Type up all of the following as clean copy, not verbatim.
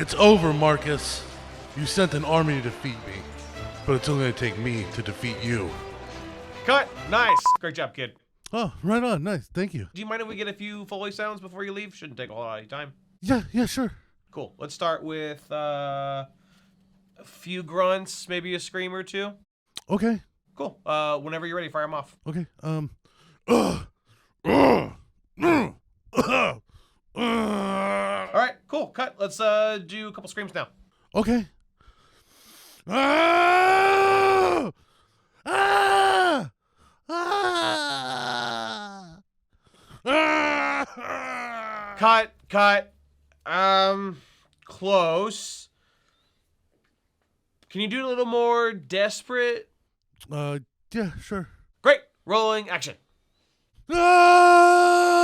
It's over, Marcus. You sent an army to defeat me, but it's only going to take me to defeat you. Cut. Nice. Great job, kid. Oh, right on. Nice. Thank you. Do you mind if we get a few Foley sounds before you leave? Shouldn't take a lot of your time. Yeah, sure. Cool. Let's start with a few grunts, maybe a scream or two. Okay. Cool. Whenever you're ready, fire them off. Okay. All right, cool. Cut. Let's do a couple screams now. Okay. Ah! Ah! Ah! Ah! Cut. Close. Can you do a little more desperate? Yeah, sure. Great. Rolling action. Ah!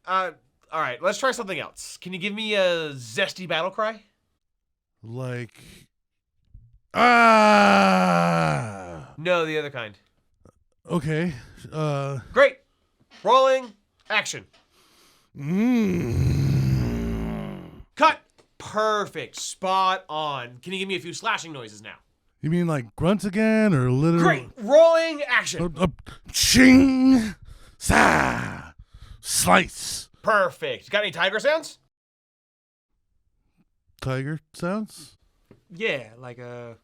All right, let's try something else. Can you give me a zesty battle cry? Like, ah! No, the other kind. Okay. Great. Rolling action. Cut. Perfect. Spot on. Can you give me a few slashing noises now? You mean like grunts again, or literally? Great. Rolling action. Ching! Sa! Slice! Perfect. Got any tiger sounds? Tiger sounds? Yeah, like a...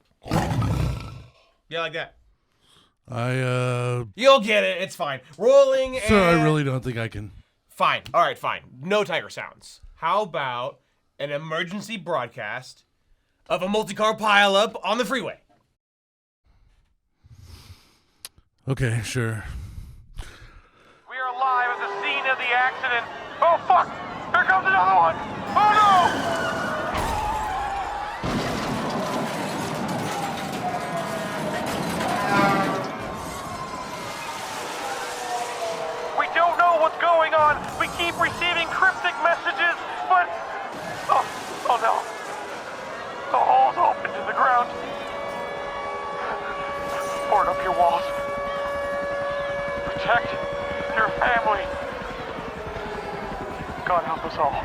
Yeah, like that. You'll get it. It's fine. Rolling and... Sir, I really don't think I can. Fine. All right, fine. No tiger sounds. How about an emergency broadcast of a multi-car pileup on the freeway? Okay, sure. We are live at the scene of the accident. Oh, fuck! Here comes another one! Oh, no! We don't know what's going on. We keep receiving cryptic messages, but... Oh no. The hole's open to the ground. Board up your walls. Protect your family. God help us all.